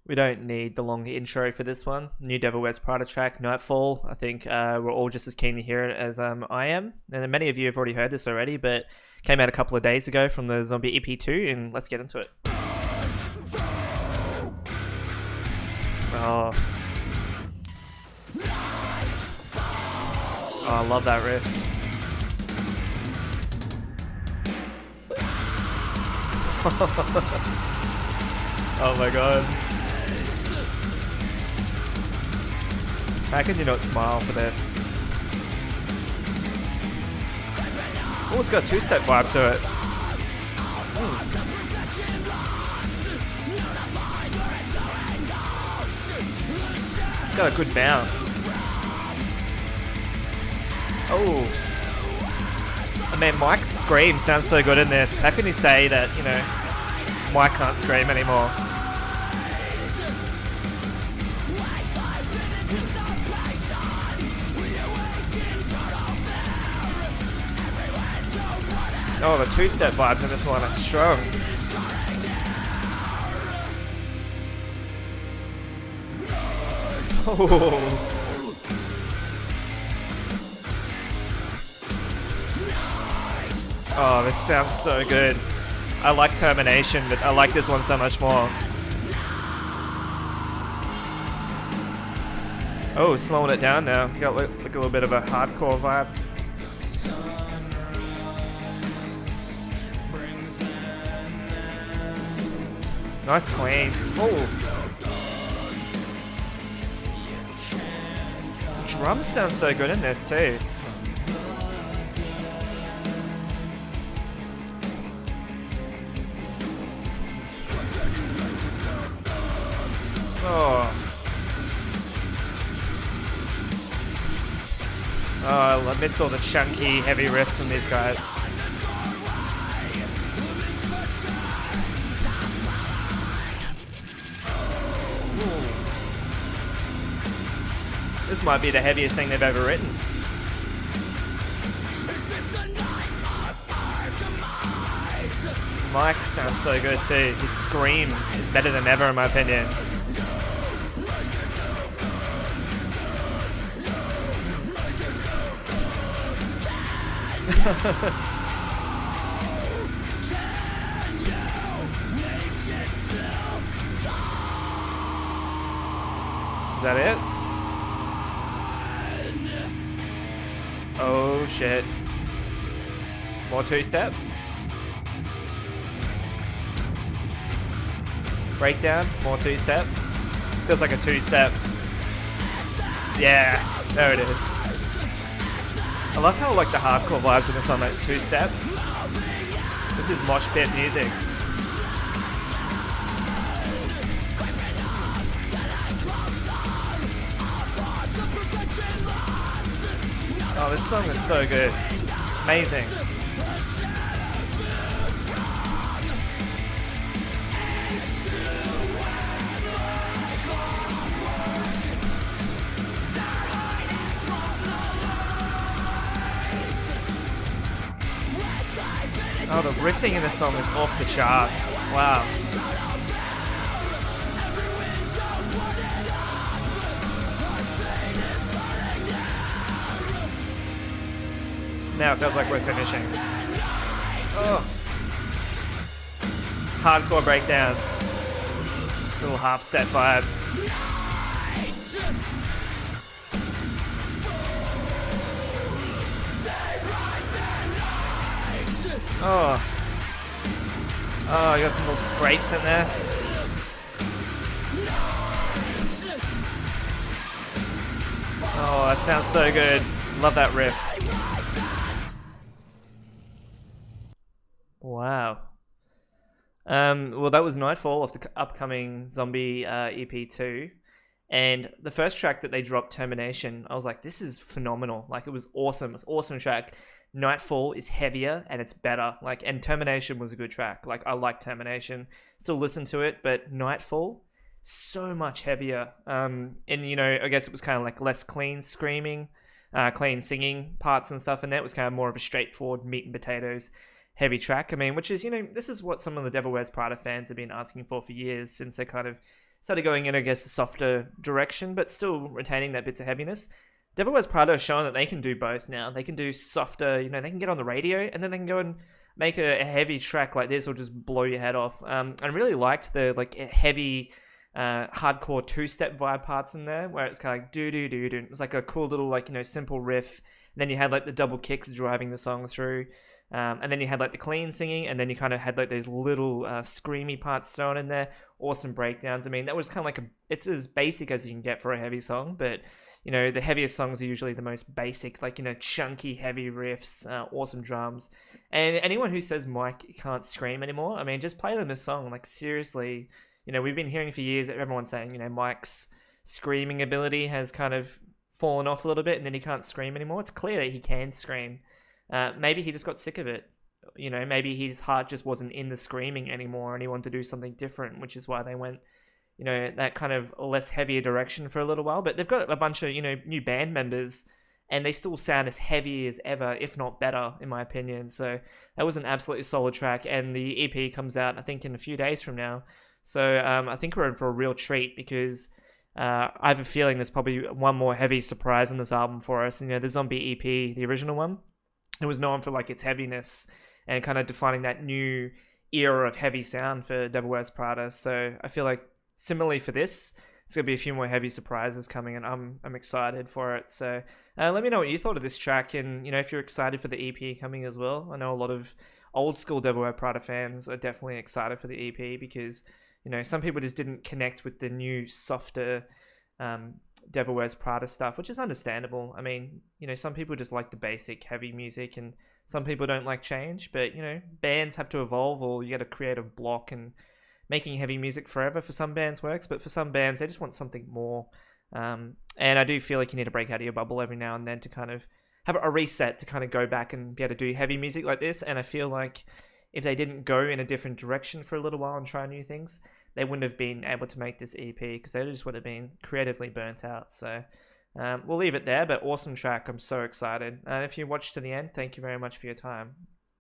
We don't need the long intro for this one. New Devil Wears Prada track, Nightfall. I think we're all just as keen to hear it as I am. And many of you have already heard this already, but came out a couple of days ago from the Zombie EP2, and let's get into it. Oh, I love that riff. Oh my god. How can you not smile for this? Oh, it's got a two-step vibe to it. It's got a good bounce. Oh. I mean, mIkE's scream sounds so good in this. How can you say that, you know, mIkE can't scream anymore? Oh, the two-step vibes in this one are strong. Oh. Oh, this sounds so good. I like Termination, but I like this one so much more. Oh, slowing it down now. You got like a little bit of a hardcore vibe. Nice cleans. Oh. Drums sound so good in this too. Oh. Oh, I missed all the chunky, heavy riffs from these guys. This might be the heaviest thing they've ever written. mIkE sounds so good too. His scream is better than ever in my opinion. Is that it? Oh shit. More two-step. Breakdown, more two-step. Feels like a two-step. Yeah, there it is. I love how like the hardcore vibes in this one, like two-step. This is mosh pit music. Oh, this song is so good. Amazing. Oh, the riffing in this song is off the charts. Wow. Now it feels like we're finishing. Oh. Hardcore breakdown. Little half step vibe. Oh. Oh, I got some little scrapes in there. Oh, that sounds so good. Love that riff. Wow. Well, that was Nightfall off the upcoming Zombie EP2. And the first track that they dropped, Termination, I was like, this is phenomenal. Like, it was awesome. It's an awesome track. Nightfall is heavier and it's better. Like, and Termination was a good track. Like, I like Termination. Still listen to it, but Nightfall, so much heavier. And, you know, I guess it was kind of like less clean screaming, clean singing parts and stuff. And that was kind of more of a straightforward meat and potatoes heavy track. I mean, which is, you know, this is what some of the Devil Wears Prada fans have been asking for years, since they kind of started going in, I guess, a softer direction, but still retaining that bits of heaviness. Devil Wears Prada has shown that they can do both now. They can do softer, they can get on the radio, and then they can go and make a heavy track like this or just blow your head off. I really liked the heavy hardcore two-step vibe parts in there, where it's kind of like do. It was like a cool little simple riff. And then you had like the double kicks driving the song through. And then you had like the clean singing, and then you kind of had like those little screamy parts thrown in there. Awesome breakdowns. I mean, that was kind of like it's as basic as you can get for a heavy song, but the heaviest songs are usually the most basic, chunky, heavy riffs, awesome drums. And anyone who says mIkE can't scream anymore, I mean, just play them a song. Like, seriously, we've been hearing for years that everyone's saying, mIkE's screaming ability has kind of fallen off a little bit and then he can't scream anymore. It's clear that he can scream. Maybe he just got sick of it. Maybe his heart just wasn't in the screaming anymore and he wanted to do something different, which is why they went that kind of less heavier direction for a little while. But they've got a bunch of, new band members and they still sound as heavy as ever, if not better, in my opinion. So that was an absolutely solid track. And the EP comes out, I think, in a few days from now. So I think we're in for a real treat because I have a feeling there's probably one more heavy surprise on this album for us. The Zombie EP, the original one, it was known for its heaviness and kind of defining that new era of heavy sound for Devil Wears Prada. So I feel like similarly for this, it's going to be a few more heavy surprises coming, and I'm excited for it. So let me know what you thought of this track, and if you're excited for the EP coming as well. I know a lot of old school Devil Wears Prada fans are definitely excited for the EP because some people just didn't connect with the new softer Devil Wears Prada stuff, which is understandable. I mean, some people just like the basic heavy music, and some people don't like change. But bands have to evolve, or you get a creative block, and making heavy music forever for some bands works, but for some bands they just want something more. And I do feel like you need to break out of your bubble every now and then to kind of have a reset to kind of go back and be able to do heavy music like this. And I feel like if they didn't go in a different direction for a little while and try new things, they wouldn't have been able to make this EP because they just would have been creatively burnt out. So we'll leave it there, but awesome track. I'm so excited. And if you watched to the end, thank you very much for your time.